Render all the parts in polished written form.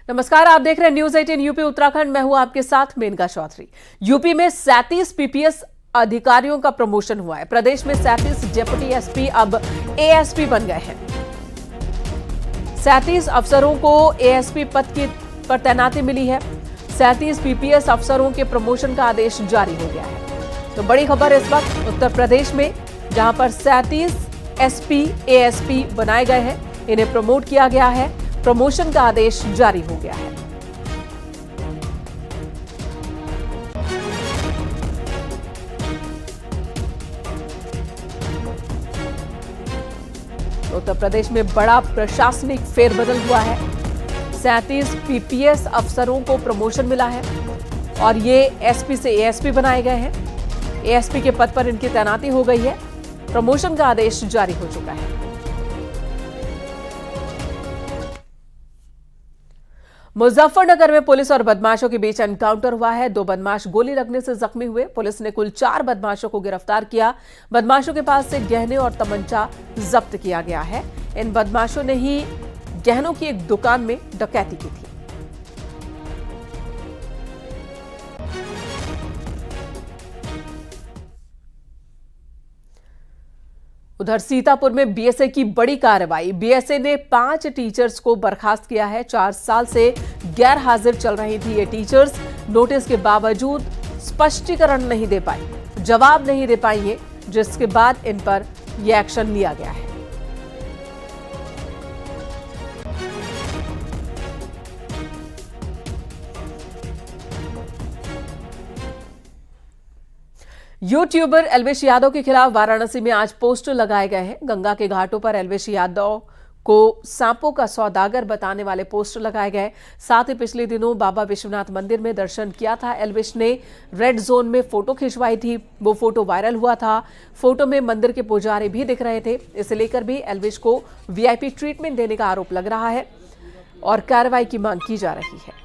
नमस्कार, आप देख रहे हैं न्यूज 18 यूपी उत्तराखंड। मैं हूं आपके साथ मेनका चौधरी। यूपी में 37 पीपीएस अधिकारियों का प्रमोशन हुआ है। प्रदेश में 37 डिप्टी एसपी अब एएसपी बन गए हैं। 37 अफसरों को एएसपी पद पर तैनाती मिली है। 37 पीपीएस अफसरों के प्रमोशन का आदेश जारी हो गया है। तो बड़ी खबर इस वक्त उत्तर प्रदेश में, जहां पर 37 एसपी एएसपी बनाए गए हैं, इन्हें प्रमोट किया गया है। प्रमोशन का आदेश जारी हो गया है। उत्तर प्रदेश में बड़ा प्रशासनिक फेरबदल हुआ है। 37 पीपीएस अफसरों को प्रमोशन मिला है और ये एसपी से एएसपी बनाए गए हैं। एएसपी के पद पर इनकी तैनाती हो गई है। प्रमोशन का आदेश जारी हो चुका है। मुजफ्फरनगर में पुलिस और बदमाशों के बीच एनकाउंटर हुआ है। 2 बदमाश गोली लगने से जख्मी हुए। पुलिस ने कुल 4 बदमाशों को गिरफ्तार किया। बदमाशों के पास से गहने और तमंचा जब्त किया गया है। इन बदमाशों ने ही गहनों की एक दुकान में डकैती की थी। उधर सीतापुर में बीएसए की बड़ी कार्रवाई। बीएसए ने 5 टीचर्स को बर्खास्त किया है। 4 साल से गैर हाजिर चल रही थी ये टीचर्स। नोटिस के बावजूद स्पष्टीकरण नहीं दे पाई, जवाब नहीं दे पाई है, जिसके बाद इन पर यह एक्शन लिया गया है। यूट्यूबर एल्विश यादव के खिलाफ वाराणसी में आज पोस्टर लगाए गए हैं। गंगा के घाटों पर एल्विश यादव को सांपों का सौदागर बताने वाले पोस्टर लगाए गए। साथ ही पिछले दिनों बाबा विश्वनाथ मंदिर में दर्शन किया था। एल्विश ने रेड जोन में फोटो खिंचवाई थी। वो फोटो वायरल हुआ था। फोटो में मंदिर के पुजारी भी दिख रहे थे। इसे लेकर भी एल्विश को वीआईपी ट्रीटमेंट देने का आरोप लग रहा है और कार्रवाई की मांग की जा रही है।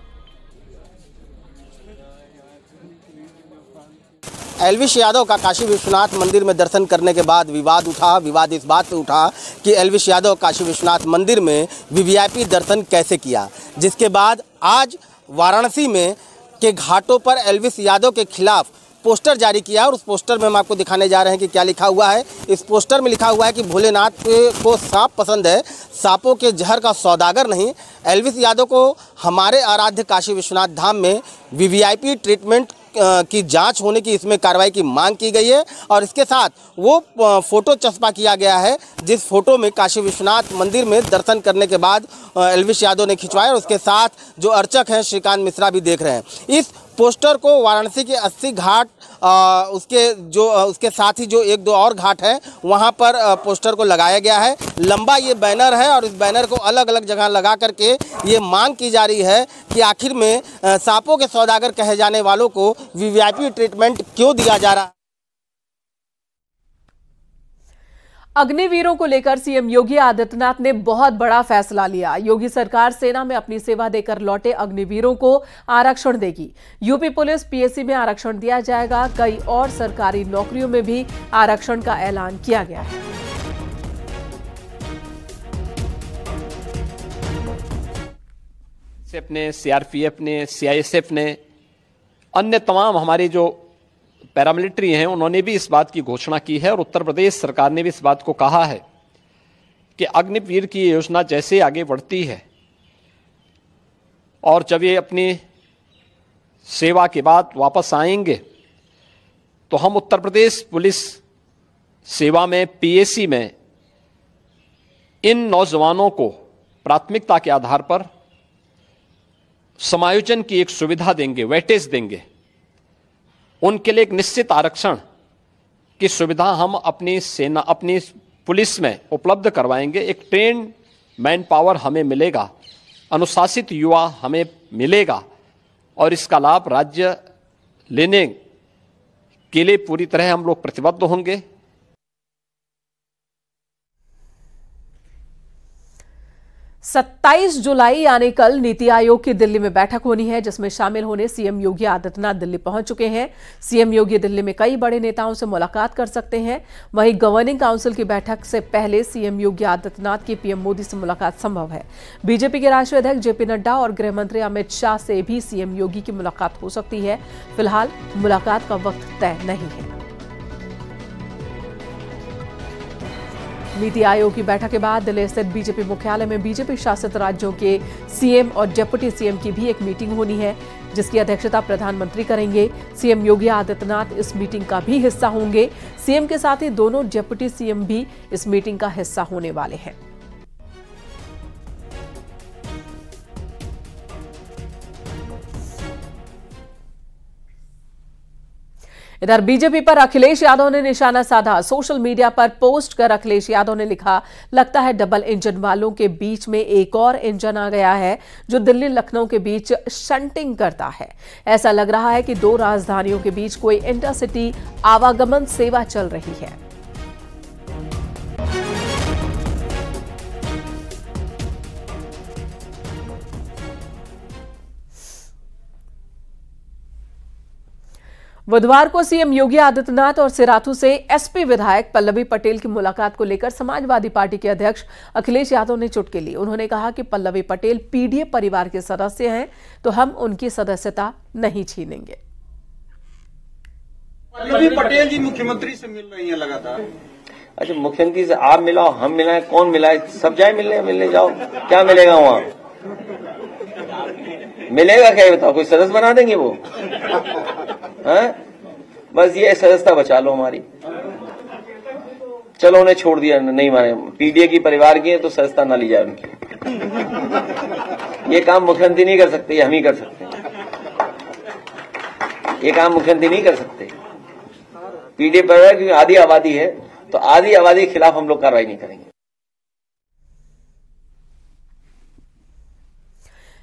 एल्विश यादव का काशी विश्वनाथ मंदिर में दर्शन करने के बाद विवाद उठा। विवाद इस बात पे उठा कि एल्विश यादव काशी विश्वनाथ मंदिर में वीवीआईपी दर्शन कैसे किया, जिसके बाद आज वाराणसी में के घाटों पर एल्विश यादव के खिलाफ पोस्टर जारी किया और उस पोस्टर में हम आपको दिखाने जा रहे हैं कि क्या लिखा हुआ है। इस पोस्टर में लिखा हुआ है कि भोलेनाथ को सांप पसंद है, सांपों के जहर का सौदागर नहीं। एल्विश यादव को हमारे आराध्य काशी विश्वनाथ धाम में वीवीआईपी ट्रीटमेंट की जांच होने की इसमें कार्रवाई की मांग की गई है और इसके साथ वो फोटो चस्पा किया गया है जिस फोटो में काशी विश्वनाथ मंदिर में दर्शन करने के बाद एल्विश यादव ने खिंचवाया और उसके साथ जो अर्चक हैं श्रीकांत मिश्रा भी देख रहे हैं। इस पोस्टर को वाराणसी के 80 घाट उसके साथ ही जो 1-2 और घाट हैं वहां पर पोस्टर को लगाया गया है। लंबा ये बैनर है और इस बैनर को अलग अलग जगह लगा करके ये मांग की जा रही है कि आखिर में सांपों के सौदागर कहे जाने वालों को वीवीआईपी ट्रीटमेंट क्यों दिया जा रहा है। अग्निवीरों को लेकर सीएम योगी आदित्यनाथ ने बहुत बड़ा फैसला लिया। योगी सरकार सेना में अपनी सेवा देकर लौटे अग्निवीरों को आरक्षण देगी। यूपी पुलिस पीएससी में आरक्षण दिया जाएगा। कई और सरकारी नौकरियों में भी आरक्षण का ऐलान किया गया है। अपने सीआरपीएफ ने, सीआईएसएफ ने, अन्य तमाम हमारे जो पैरामिलिट्री हैं उन्होंने भी इस बात की घोषणा की है और उत्तर प्रदेश सरकार ने भी इस बात को कहा है कि अग्निवीर की योजना जैसे आगे बढ़ती है और जब ये अपनी सेवा के बाद वापस आएंगे तो हम उत्तर प्रदेश पुलिस सेवा में पीएससी में इन नौजवानों को प्राथमिकता के आधार पर समायोजन की एक सुविधा देंगे, वेटेज देंगे। उनके लिए एक निश्चित आरक्षण की सुविधा हम अपनी सेना, अपनी पुलिस में उपलब्ध करवाएंगे। एक ट्रेन मैन पावर हमें मिलेगा, अनुशासित युवा हमें मिलेगा और इसका लाभ राज्य लेने के लिए पूरी तरह हम लोग प्रतिबद्ध होंगे। 27 जुलाई यानी कल नीति आयोग की दिल्ली में बैठक होनी है, जिसमें शामिल होने सीएम योगी आदित्यनाथ दिल्ली पहुंच चुके हैं। सीएम योगी दिल्ली में कई बड़े नेताओं से मुलाकात कर सकते हैं। वहीं गवर्निंग काउंसिल की बैठक से पहले सीएम योगी आदित्यनाथ की पीएम मोदी से मुलाकात संभव है। बीजेपी के राष्ट्रीय अध्यक्ष जेपी नड्डा और गृह मंत्री अमित शाह से भी सीएम योगी की मुलाकात हो सकती है। फिलहाल मुलाकात का वक्त तय नहीं है। नीति आयोग की बैठक के बाद दिल्ली स्थित बीजेपी मुख्यालय में बीजेपी शासित राज्यों के सीएम और डिप्टी सीएम की भी एक मीटिंग होनी है, जिसकी अध्यक्षता प्रधानमंत्री करेंगे। सीएम योगी आदित्यनाथ इस मीटिंग का भी हिस्सा होंगे। सीएम के साथ ही दोनों डिप्टी सीएम भी इस मीटिंग का हिस्सा होने वाले हैं। इधर बीजेपी पर अखिलेश यादव ने निशाना साधा। सोशल मीडिया पर पोस्ट कर अखिलेश यादव ने लिखा, लगता है डबल इंजन वालों के बीच में एक और इंजन आ गया है जो दिल्ली लखनऊ के बीच शंटिंग करता है। ऐसा लग रहा है कि दो राजधानियों के बीच कोई इंटरसिटी आवागमन सेवा चल रही है। बुधवार को सीएम योगी आदित्यनाथ और सिराथू से एसपी विधायक पल्लवी पटेल की मुलाकात को लेकर समाजवादी पार्टी के अध्यक्ष अखिलेश यादव ने चुटकी ली। उन्होंने कहा कि पल्लवी पटेल पीडीए परिवार के सदस्य हैं, तो हम उनकी सदस्यता नहीं छीनेंगे। पल्लवी पटेल जी मुख्यमंत्री से मिल रही हैं लगातार। अच्छा, मुख्यमंत्री से आप मिलाओ, हम मिलाएं, कौन मिलाए? सब जाए मिलने जाओ, क्या मिलेगा वहां? मिलेगा क्या बताओ? कोई सदस्य बना देंगे वो? है? बस ये सदस्यता बचा लो हमारी। चलो उन्हें छोड़ दिया, नहीं माने पीडीए की परिवार की है तो सदस्यता ना ली जाए उनकी। ये काम मुख्यमंत्री नहीं कर सकते, हम ही कर सकते हैं। ये काम मुख्यमंत्री नहीं कर सकते। पीडीए परिवार की आधी आबादी है तो आधी आबादी के खिलाफ हम लोग कार्रवाई नहीं करेंगे।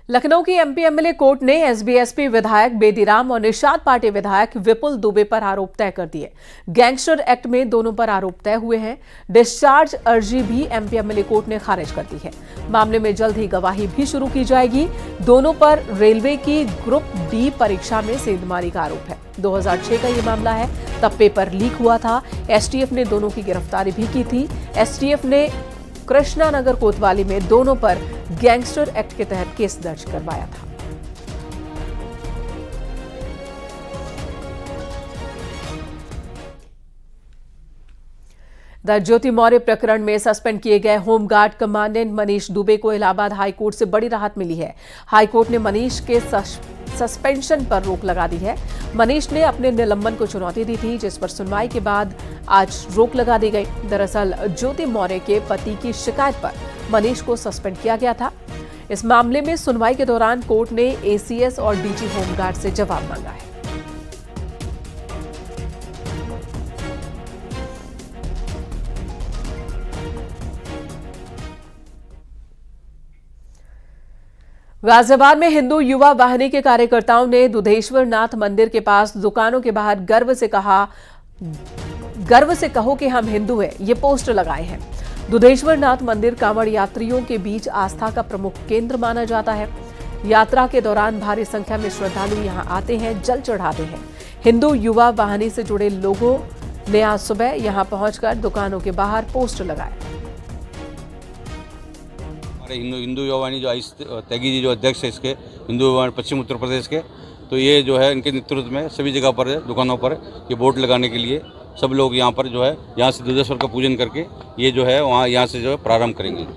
लखनऊ की एमपी एमएलए कोर्ट ने एसबीएसपी विधायक बेदीराम और निषाद पार्टी विधायक विपुल दुबे पर आरोप तय कर दिए। गैंगस्टर एक्ट में दोनों पर आरोप तय हुए हैं। डिस्चार्ज अर्जी भी एमपी एमएलए कोर्ट ने खारिज कर दी है। मामले में जल्द ही गवाही भी शुरू की जाएगी। दोनों पर रेलवे की ग्रुप डी परीक्षा में सेंधमारी का आरोप है। 2006 का ये मामला है, तब पेपर लीक हुआ था। एसटीएफ ने दोनों की गिरफ्तारी भी की थी। एसटीएफ ने कृष्णानगर कोतवाली में दोनों पर गैंगस्टर एक्ट के तहत केस दर्ज करवाया था। द ज्योति मौर्य प्रकरण में सस्पेंड किए गए होमगार्ड कमांडेंट मनीष दुबे को इलाहाबाद हाईकोर्ट से बड़ी राहत मिली है। हाईकोर्ट ने मनीष के सस्पेंशन पर रोक लगा दी है। मनीष ने अपने निलंबन को चुनौती दी थी, जिस पर सुनवाई के बाद आज रोक लगा दी गई। दरअसल ज्योति मौर्य के पति की शिकायत पर मनीष को सस्पेंड किया गया था। इस मामले में सुनवाई के दौरान कोर्ट ने एसीएस और डीजी होमगार्ड से जवाब मांगा है। गाजियाबाद में हिंदू युवा वाहिनी के कार्यकर्ताओं ने दुधेश्वर नाथ मंदिर के पास दुकानों के बाहर गर्व से कहो कि हम हिंदू हैं, ये पोस्टर लगाए हैं। दुधेश्वर नाथ मंदिर कांवड़ यात्रियों के बीच आस्था का प्रमुख केंद्र माना जाता है। यात्रा के दौरान भारी संख्या में श्रद्धालु यहां आते हैं, जल चढ़ाते हैं। हिंदू युवा वाहिनी से जुड़े लोगों ने आज सुबह यहां पहुंचकर दुकानों के बाहर पोस्टर लगाए। हिंदू युवा वाहिनी जो त्यागी जी जो अध्यक्ष है इसके हिंदू युवा पश्चिम उत्तर प्रदेश के, तो ये जो है इनके नेतृत्व में सभी जगह पर दुकानों पर ये बोर्ड लगाने के लिए सब लोग यहाँ पर जो है यहाँ से दुधेश्वर का पूजन करके ये जो है वहाँ यहाँ से जो है प्रारंभ करेंगे।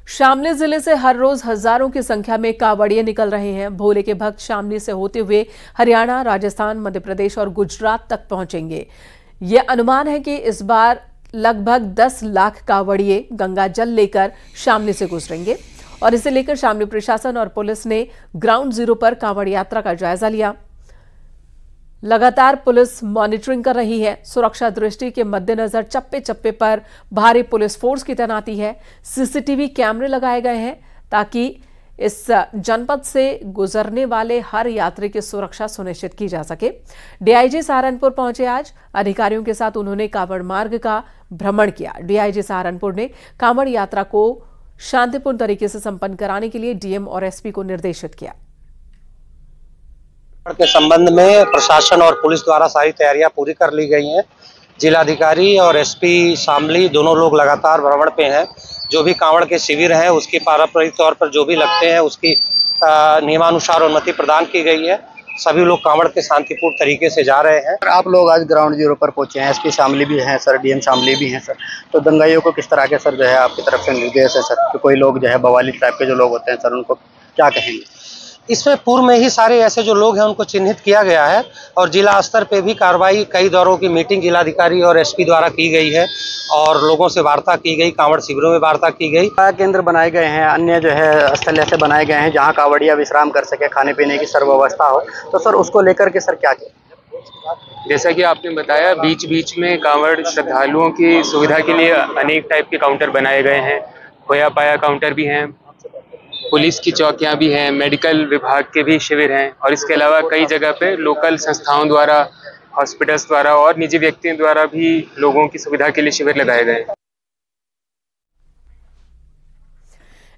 शामली जिले से हर रोज हजारों की संख्या में कांवड़िए निकल रहे हैं। भोले के भक्त शामली से होते हुए हरियाणा, राजस्थान, मध्य प्रदेश और गुजरात तक पहुंचेंगे। ये अनुमान है कि इस बार लगभग 10 लाख कांवड़िए गंगा जल लेकर शामली से गुजरेंगे और इसे लेकर शामली प्रशासन और पुलिस ने ग्राउंड जीरो पर कांवड़ यात्रा का जायजा लिया। लगातार पुलिस मॉनिटरिंग कर रही है। सुरक्षा दृष्टि के मद्देनजर चप्पे चप्पे पर भारी पुलिस फोर्स की तैनाती है। सीसीटीवी कैमरे लगाए गए हैं ताकि इस जनपद से गुजरने वाले हर यात्री की सुरक्षा सुनिश्चित की जा सके। डीआईजी सहारनपुर पहुंचे आज। अधिकारियों के साथ उन्होंने कांवड़ मार्ग का भ्रमण किया। डीआईजी सहारनपुर ने कांवड़ यात्रा को शांतिपूर्ण तरीके से संपन्न कराने के लिए डीएम और एसपी को निर्देशित किया। के संबंध में प्रशासन और पुलिस द्वारा सारी तैयारियां पूरी कर ली गई हैं। जिलाधिकारी और एसपी शामली दोनों लोग लगातार भ्रमण पे हैं। जो भी कांवड़ के शिविर हैं उसकी पारंपरिक तौर पर जो भी लगते हैं उसकी नियमानुसार अनुमति प्रदान की गई है। सभी लोग कांवड़ के शांतिपूर्ण तरीके से जा रहे हैं। आप लोग आज ग्राउंड जीरो पर पहुंचे हैं, एसपी शामली भी हैं सर, डीएम शामली भी हैं सर, तो दंगाइयों को किस तरह के सर जो है आपकी तरफ से निर्देश है सर कि कोई लोग जो है बवाली टाइप के जो लोग होते हैं सर उनको क्या कहेंगे? इसमें पूर्व में ही सारे ऐसे जो लोग हैं उनको चिन्हित किया गया है और जिला स्तर पे भी कार्रवाई, कई दौरों की मीटिंग जिलाधिकारी और एसपी द्वारा की गई है और लोगों से वार्ता की गई, कांवड़ शिविरों में वार्ता की गई। केंद्र बनाए गए हैं, अन्य जो है स्थल ऐसे बनाए गए हैं जहां कांवड़िया विश्राम कर सके, खाने पीने की सर्वव्यवस्था हो, तो सर उसको लेकर के सर क्या किया? जैसा कि आपने बताया, बीच बीच में कांवड़ श्रद्धालुओं की सुविधा के लिए अनेक टाइप के काउंटर बनाए गए हैं। खोया पाया काउंटर भी हैं, पुलिस की चौकियां भी हैं, मेडिकल विभाग के भी शिविर हैं और इसके अलावा कई जगह पे लोकल संस्थाओं द्वारा, हॉस्पिटल्स द्वारा और निजी व्यक्तियों द्वारा भी लोगों की सुविधा के लिए शिविर लगाए गए हैं।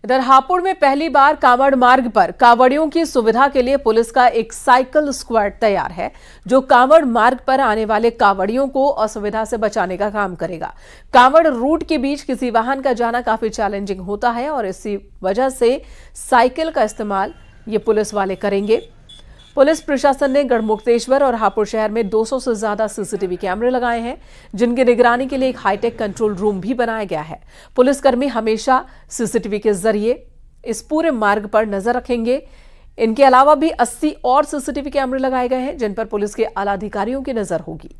इधर हापुड़ में पहली बार कांवड़ मार्ग पर कांवड़ियों की सुविधा के लिए पुलिस का एक साइकिल स्क्वाड तैयार है, जो कांवड़ मार्ग पर आने वाले कांवड़ियों को असुविधा से बचाने का काम करेगा। कांवड़ रूट के बीच किसी वाहन का जाना काफी चैलेंजिंग होता है और इसी वजह से साइकिल का इस्तेमाल ये पुलिस वाले करेंगे। पुलिस प्रशासन ने गढ़मुक्तेश्वर और हापुड़ शहर में 200 से ज्यादा सीसीटीवी कैमरे लगाए हैं, जिनकी निगरानी के लिए एक हाईटेक कंट्रोल रूम भी बनाया गया है। पुलिसकर्मी हमेशा सीसीटीवी के जरिए इस पूरे मार्ग पर नजर रखेंगे। इनके अलावा भी 80 और सीसीटीवी कैमरे लगाए गए हैं, जिन पर पुलिस के आला अधिकारियों की नजर होगी।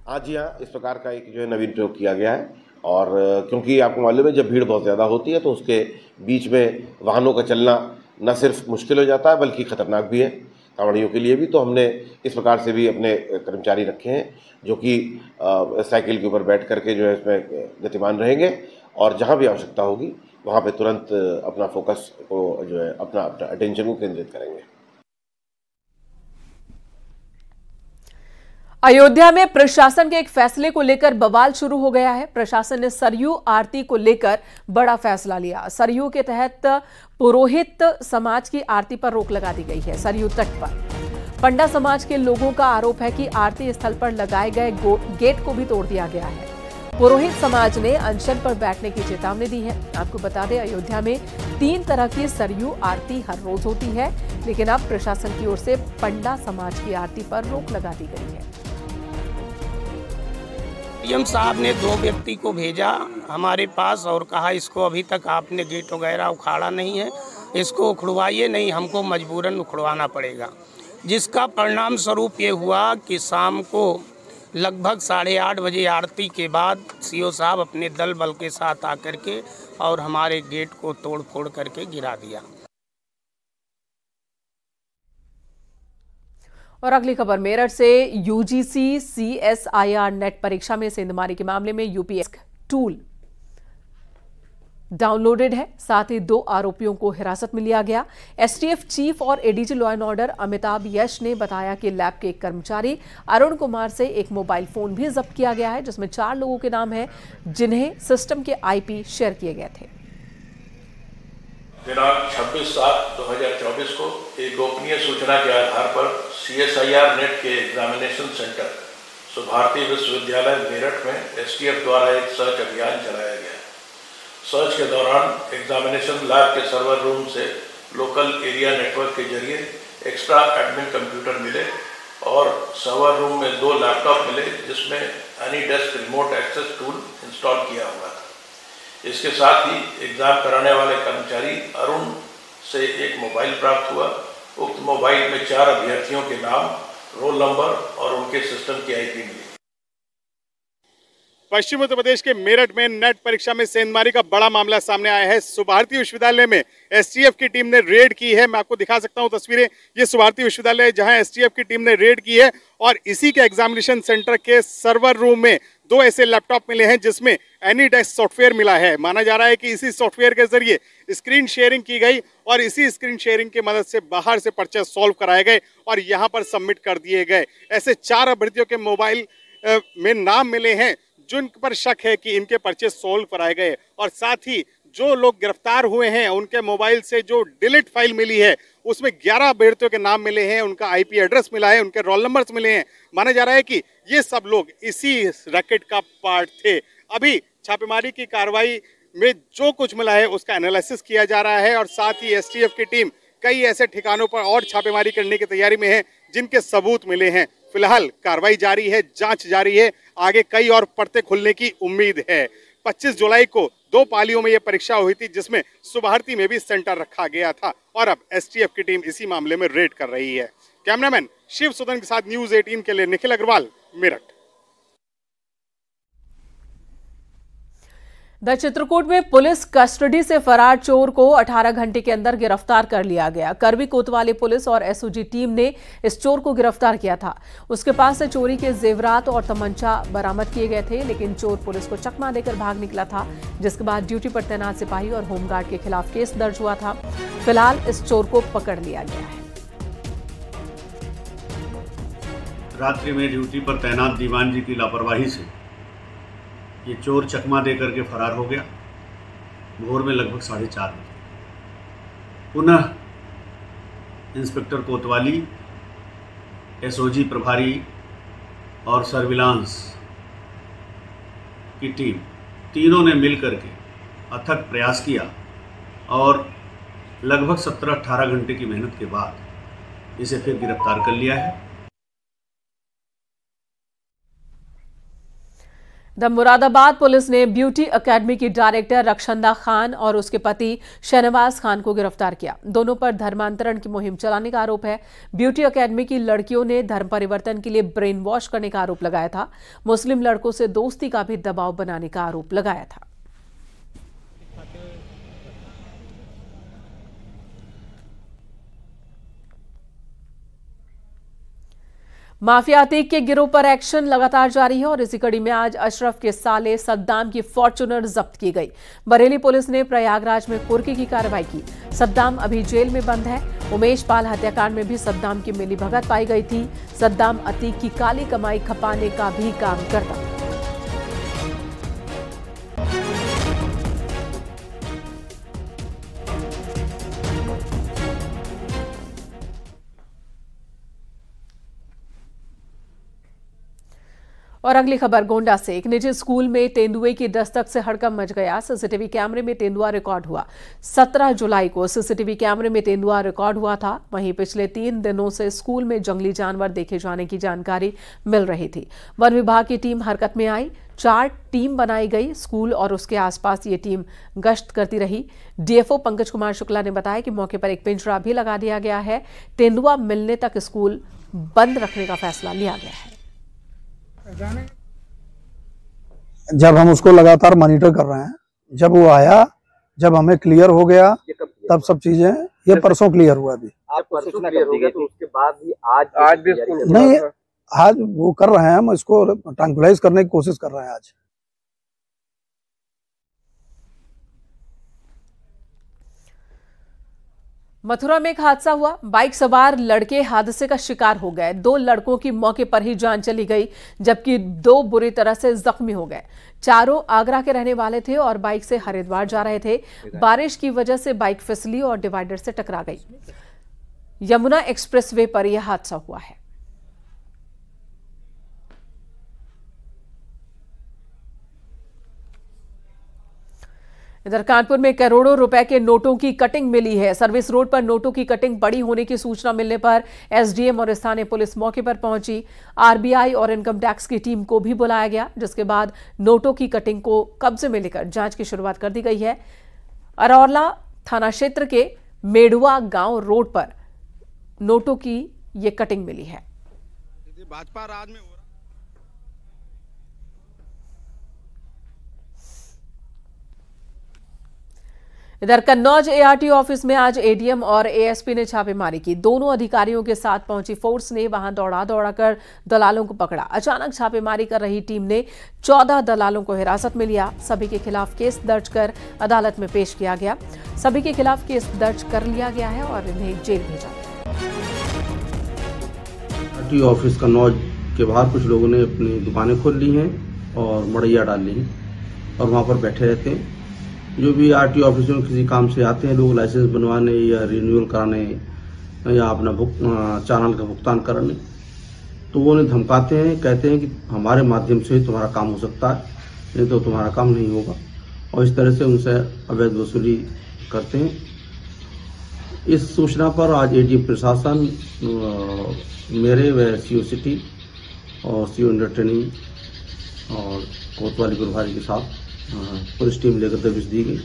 आज यहाँ इस प्रकार का एक जो है नवीन प्रयोग किया गया है और क्योंकि आपको मालूम है जब भीड़ बहुत ज़्यादा होती है तो उसके बीच में वाहनों का चलना न सिर्फ मुश्किल हो जाता है बल्कि ख़तरनाक भी है कांवड़ियों के लिए भी। तो हमने इस प्रकार से भी अपने कर्मचारी रखे हैं जो कि साइकिल के ऊपर बैठ करके जो है इसमें गतिमान रहेंगे और जहाँ भी आवश्यकता होगी वहाँ पे तुरंत अपना फोकस को जो है अपना अटेंशन को केंद्रित करेंगे। अयोध्या में प्रशासन के एक फैसले को लेकर बवाल शुरू हो गया है। प्रशासन ने सरयू आरती को लेकर बड़ा फैसला लिया। सरयू के तहत पुरोहित समाज की आरती पर रोक लगा दी गई है। सरयू तट पर पंडा समाज के लोगों का आरोप है कि आरती स्थल पर लगाए गए गेट को भी तोड़ दिया गया है। पुरोहित समाज ने अनशन पर बैठने की चेतावनी दी है। आपको बता दें, अयोध्या में 3 तरह की सरयू आरती हर रोज होती है, लेकिन अब प्रशासन की ओर से पंडा समाज की आरती पर रोक लगा दी गई है। डीएम साहब ने 2 व्यक्ति को भेजा हमारे पास और कहा इसको अभी तक आपने गेट वगैरह उखाड़ा नहीं है, इसको उखड़वाइए, नहीं हमको मजबूरन उखड़वाना पड़ेगा। जिसका परिणाम स्वरूप ये हुआ कि शाम को लगभग 8:30 बजे आरती के बाद सीओ साहब अपने दल बल के साथ आकर के और हमारे गेट को तोड़ फोड़ करके गिरा दिया। और अगली खबर मेरठ से। यूजीसी CSIR नेट परीक्षा में सेंधमारी के मामले में यूपीएससी टूल डाउनलोडेड है। साथ ही 2 आरोपियों को हिरासत में लिया गया। एसटीएफ चीफ और ADG law and order Amitabh Yash ने बताया कि लैब के एक कर्मचारी अरुण कुमार से एक मोबाइल फोन भी जब्त किया गया है, जिसमें 4 लोगों के नाम हैं, जिन्हें सिस्टम के आईपी शेयर किए गए थे। दिनांक 26/7/2024 को एक गोपनीय सूचना के आधार पर CSIR नेट के एग्जामिनेशन सेंटर सुभारती विश्वविद्यालय मेरठ में एसटीएफ द्वारा एक सर्च अभियान चलाया गया। सर्च के दौरान एग्जामिनेशन लैब के सर्वर रूम से लोकल एरिया नेटवर्क के जरिए एक्स्ट्रा एडमिन कंप्यूटर मिले और सर्वर रूम में 2 लैपटॉप मिले जिसमें AnyDesk remote access tool install किया हुआ था। इसके साथ ही एग्जाम कराने वाले कर्मचारी अरुण से एक मोबाइल प्राप्त हुआ। उक्त मोबाइल में 4 अभ्यर्थियों के नाम, रोल नंबर और उनके सिस्टम की आईपी मिली। पश्चिम उत्तर प्रदेश के मेरठ में नेट परीक्षा में सेंधमारी का बड़ा मामला सामने आया है। सुभारती विश्वविद्यालय में एसटीएफ की टीम ने रेड की है। मैं आपको दिखा सकता हूं तस्वीरें। ये सुभारती विश्वविद्यालय जहां एसटीएफ की टीम ने रेड की है और इसी के एग्जामिनेशन सेंटर के सर्वर रूम में 2 ऐसे लैपटॉप मिले हैं जिसमें एनीडेस्क सॉफ्टवेयर मिला है। माना जा रहा है कि इसी सॉफ्टवेयर के जरिए स्क्रीन शेयरिंग की गई और इसी स्क्रीन शेयरिंग की मदद से बाहर से पर्चे सॉल्व कराए गए और यहाँ पर सबमिट कर दिए गए। ऐसे 4 अभ्यर्थियों के मोबाइल में नाम मिले हैं जिन पर शक है कि इनके पर्चे सोल्व कराए गए और साथ ही जो लोग गिरफ्तार हुए हैं उनके मोबाइल से जो डिलीट फाइल मिली है उसमें 11 अभ्यर्थियों के नाम मिले हैं, उनका आईपी एड्रेस मिला है, उनके रोल नंबर्स मिले हैं। माना जा रहा है कि ये सब लोग इसी रैकेट का पार्ट थे। अभी छापेमारी की कार्रवाई में जो कुछ मिला है उसका एनालिसिस किया जा रहा है और साथ ही एसटीएफ की टीम कई ऐसे ठिकानों पर और छापेमारी करने की तैयारी में है जिनके सबूत मिले हैं। फिलहाल कार्रवाई जारी है, जांच जारी है, आगे कई और परतें खुलने की उम्मीद है। 25 जुलाई को 2 पालियों में यह परीक्षा हुई थी जिसमें सुभारती में भी सेंटर रखा गया था और अब एसटीएफ की टीम इसी मामले में रेड कर रही है। कैमरामैन शिव सुदन के साथ न्यूज़ 18 के लिए निखिल अग्रवाल, मेरठ। द चित्रकूट में पुलिस कस्टडी से फरार चोर को 18 घंटे के अंदर गिरफ्तार कर लिया गया। करवी कोतवाली पुलिस और एसओजी टीम ने इस चोर को गिरफ्तार किया था। उसके पास से चोरी के जेवरात और तमंचा बरामद किए गए थे, लेकिन चोर पुलिस को चकमा देकर भाग निकला था, जिसके बाद ड्यूटी पर तैनात सिपाही और होमगार्ड के खिलाफ केस दर्ज हुआ था। फिलहाल इस चोर को पकड़ लिया गया है। रात्रि में ड्यूटी पर तैनात दीवान जी की लापरवाही से ये चोर चकमा देकर के फरार हो गया। भोर में लगभग 4:30 बजे पुनः इंस्पेक्टर कोतवाली, एसओजी प्रभारी और सर्विलांस की टीम तीनों ने मिलकर के अथक प्रयास किया और लगभग 17-18 घंटे की मेहनत के बाद इसे फिर गिरफ्तार कर लिया है। द मुरादाबाद पुलिस ने ब्यूटी एकेडमी की डायरेक्टर रक्षंदा खान और उसके पति शहनवाज खान को गिरफ्तार किया। दोनों पर धर्मांतरण की मुहिम चलाने का आरोप है। ब्यूटी एकेडमी की लड़कियों ने धर्म परिवर्तन के लिए ब्रेन वॉश करने का आरोप लगाया था। मुस्लिम लड़कों से दोस्ती का भी दबाव बनाने का आरोप लगाया था। माफिया अतीक के गिरोह पर एक्शन लगातार जारी है और इसी कड़ी में आज अशरफ के साले सद्दाम की फॉर्च्यूनर जब्त की गई। बरेली पुलिस ने प्रयागराज में कुर्की की कार्रवाई की। सद्दाम अभी जेल में बंद है। उमेश पाल हत्याकांड में भी सद्दाम की मिलीभगत पाई गई थी। सद्दाम अतीक की काली कमाई खपाने का भी काम करता था। और अगली खबर गोंडा से। एक निजी स्कूल में तेंदुए की दस्तक से हड़कंप मच गया। सीसीटीवी कैमरे में तेंदुआ रिकॉर्ड हुआ। 17 जुलाई को सीसीटीवी कैमरे में तेंदुआ रिकॉर्ड हुआ था। वहीं पिछले 3 दिनों से स्कूल में जंगली जानवर देखे जाने की जानकारी मिल रही थी। वन विभाग की टीम हरकत में आई। 4 टीम बनाई गई। स्कूल और उसके आसपास ये टीम गश्त करती रही। डीएफओ पंकज कुमार शुक्ला ने बताया कि मौके पर एक पिंजरा भी लगा दिया गया है। तेंदुआ मिलने तक स्कूल बंद रखने का फैसला लिया गया है। जब हम उसको लगातार मॉनिटर कर रहे हैं, जब वो आया, जब हमें क्लियर हो गया, तब सब चीजें, ये परसों क्लियर हुआ। अभी आपको सूचना कब दी गई थी? उसके बाद भी आज भी नहीं, आज वो कर रहे हैं, हम इसको ट्रैंक्विलाइज करने की कोशिश कर रहे हैं। आज मथुरा में एक हादसा हुआ। बाइक सवार लड़के हादसे का शिकार हो गए। 2 लड़कों की मौके पर ही जान चली गई, जबकि 2 बुरी तरह से जख्मी हो गए। चारों आगरा के रहने वाले थे और बाइक से हरिद्वार जा रहे थे। बारिश की वजह से बाइक फिसली और डिवाइडर से टकरा गई। यमुना एक्सप्रेसवे पर यह हादसा हुआ है। इधर कानपुर में करोड़ों रुपए के नोटों की कटिंग मिली है। सर्विस रोड पर नोटों की कटिंग बड़ी होने की सूचना मिलने पर एसडीएम और स्थानीय पुलिस मौके पर पहुंची। आरबीआई और इनकम टैक्स की टीम को भी बुलाया गया, जिसके बाद नोटों की कटिंग को कब्जे में लेकर जांच की शुरुआत कर दी गई है। अरौला थाना क्षेत्र के मेड़ुआ गांव रोड पर नोटों की ये कटिंग मिली है। भाजपा राज में इधर कन्नौज एआरटी ऑफिस में आज एडीएम और एएसपी ने छापेमारी की। दोनों अधिकारियों के साथ पहुंची फोर्स ने वहां दौड़ा कर दलालों को पकड़ा। अचानक छापेमारी कर रही टीम ने 14 दलालों को हिरासत में लिया। सभी के खिलाफ केस दर्ज कर अदालत में पेश किया गया। सभी के खिलाफ केस दर्ज कर लिया गया है और इन्हें जेल भेजा गया। ऑफिस कन्नौज के बाहर कुछ लोगों ने अपनी दुकानें खोल ली हैं और मड़ैया डाल ली हैं और वहां पर बैठे रहते हैं। जो भी आरटीओ ऑफिस में किसी काम से आते हैं लोग, लाइसेंस बनवाने या रिन्यूअल कराने या अपना चालान का भुगतान कराने, तो वो उन्हें धमकाते हैं, कहते हैं कि हमारे माध्यम से तुम्हारा काम हो सकता है, नहीं तो तुम्हारा काम नहीं होगा, और इस तरह से उनसे अवैध वसूली करते हैं। इस सूचना पर आज एडीएम प्रशासन मेरे व सीओ सिटी और सीओ अंडर ट्रेनिंग और कोतवाली प्रभारी के साथ पुलिस टीम लेकर दबिश दी गई,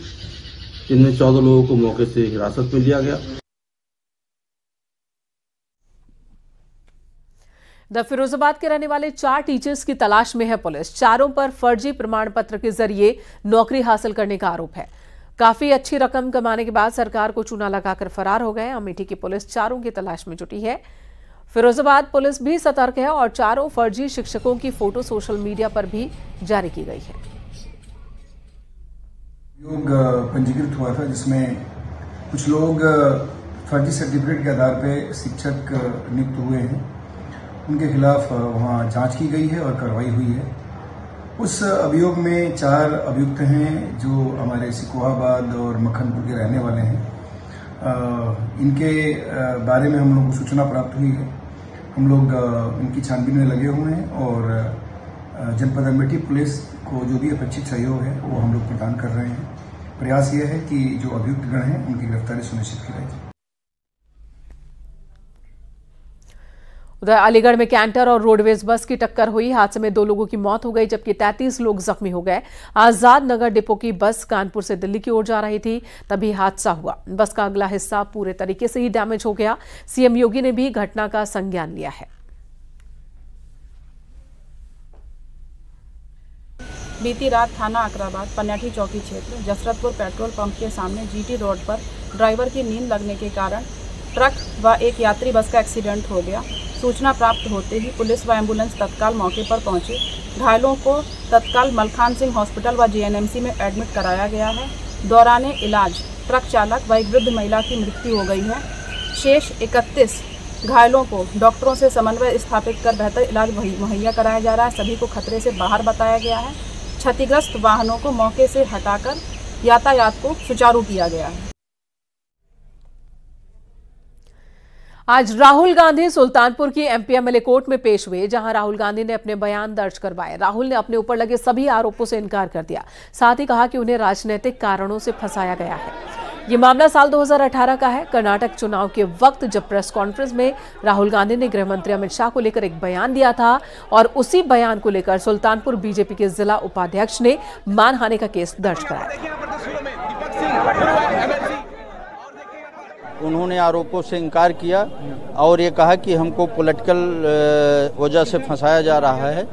जिनमें 14 लोगों को मौके से हिरासत में लिया गया। फिरोजाबाद के रहने वाले 4 टीचर्स की तलाश में है पुलिस। चारों पर फर्जी प्रमाण पत्र के जरिए नौकरी हासिल करने का आरोप है। काफी अच्छी रकम कमाने के बाद सरकार को चूना लगाकर फरार हो गए। अमेठी की पुलिस चारों की तलाश में जुटी है। फिरोजाबाद पुलिस भी सतर्क है और चारों फर्जी शिक्षकों की फोटो सोशल मीडिया पर भी जारी की गई है। योग पंजीकृत हुआ था जिसमें कुछ लोग फर्जी सर्टिफिकेट के आधार पर शिक्षक नियुक्त हुए हैं। उनके खिलाफ वहां जांच की गई है और कार्रवाई हुई है। उस अभियोग में 4 अभियुक्त हैं जो हमारे सिकोहाबाद और मक्खनपुर के रहने वाले हैं। इनके बारे में हम लोग को सूचना प्राप्त हुई है। हम लोग इनकी छानबीन में लगे हुए हैं और जनपद अमेठी पुलिस को जो भी अपेक्षित सहयोग है वो हम लोग प्रदान कर रहे हैं। प्रयास यह है कि जो अभियुक्त गण हैं उनकी गिरफ्तारी सुनिश्चित की जाए। उधर अलीगढ़ में कैंटर और रोडवेज बस की टक्कर हुई। हादसे में 2 लोगों की मौत हो गई जबकि 33 लोग जख्मी हो गए। आजाद नगर डिपो की बस कानपुर से दिल्ली की ओर जा रही थी, तभी हादसा हुआ। बस का अगला हिस्सा पूरे तरीके से ही डैमेज हो गया। सीएम योगी ने भी घटना का संज्ञान लिया है। बीती रात थाना अकराबाद पन्याठी चौकी क्षेत्र जसरतपुर पेट्रोल पंप के सामने जीटी रोड पर ड्राइवर की नींद लगने के कारण ट्रक व एक यात्री बस का एक्सीडेंट हो गया। सूचना प्राप्त होते ही पुलिस व एम्बुलेंस तत्काल मौके पर पहुंची। घायलों को तत्काल मलखान सिंह हॉस्पिटल व जीएनएमसी में एडमिट कराया गया है। दौरान इलाज ट्रक चालक व एक वृद्ध महिला की मृत्यु हो गई है। शेष 31 घायलों को डॉक्टरों से समन्वय स्थापित कर बेहतर इलाज मुहैया कराया जा रहा है। सभी को खतरे से बाहर बताया गया है। क्षतिग्रस्त वाहनों को मौके से हटाकर यातायात को सुचारू किया गया है। आज राहुल गांधी सुल्तानपुर की एमपीएमएलए कोर्ट में पेश हुए, जहां राहुल गांधी ने अपने बयान दर्ज करवाए। राहुल ने अपने ऊपर लगे सभी आरोपों से इनकार कर दिया। साथ ही कहा कि उन्हें राजनीतिक कारणों से फंसाया गया है। ये मामला साल 2018 का है। कर्नाटक चुनाव के वक्त जब प्रेस कॉन्फ्रेंस में राहुल गांधी ने गृह मंत्री अमित शाह को लेकर एक बयान दिया था और उसी बयान को लेकर सुल्तानपुर बीजेपी के जिला उपाध्यक्ष ने मानहानि का केस दर्ज कराया। उन्होंने आरोपों से इनकार किया और ये कहा कि हमको पॉलिटिकल वजह से फंसाया जा रहा है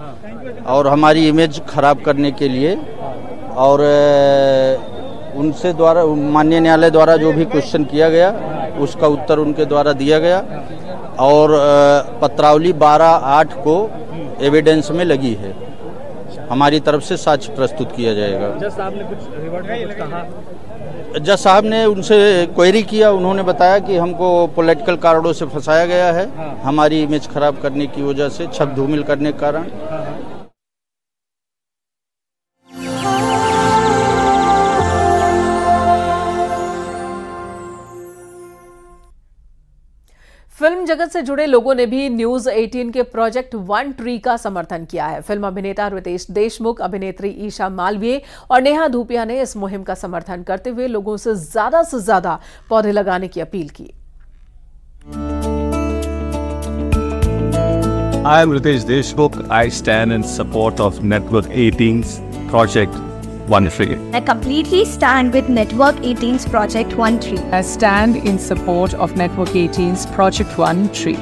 और हमारी इमेज खराब करने के लिए, और उनसे द्वारा माननीय न्यायालय द्वारा जो भी क्वेश्चन किया गया उसका उत्तर उनके द्वारा दिया गया और पत्रावली 12/8 को एविडेंस में लगी है। हमारी तरफ से साक्ष्य प्रस्तुत किया जाएगा। जज साहब ने कुछ रिवर्ट में कुछ कहा? जज साहब ने उनसे क्वेरी किया। उन्होंने बताया कि हमको पॉलिटिकल कारणों से फंसाया गया है, हमारी इमेज खराब करने की वजह से, छब धूमिल करने के कारण। फिल्म जगत से जुड़े लोगों ने भी न्यूज 18 के प्रोजेक्ट 1 ट्री का समर्थन किया है। फिल्म अभिनेता रितेश देशमुख, अभिनेत्री ईशा मालवीय और नेहा धूपिया ने इस मुहिम का समर्थन करते हुए लोगों से ज्यादा पौधे लगाने की अपील की। I am Ritesh Deshmukh. I stand in support of Network 18's Project 1 Tree. I completely stand with Network 18's Project 1 Tree. I stand in support of Network 18's Project 1 Tree.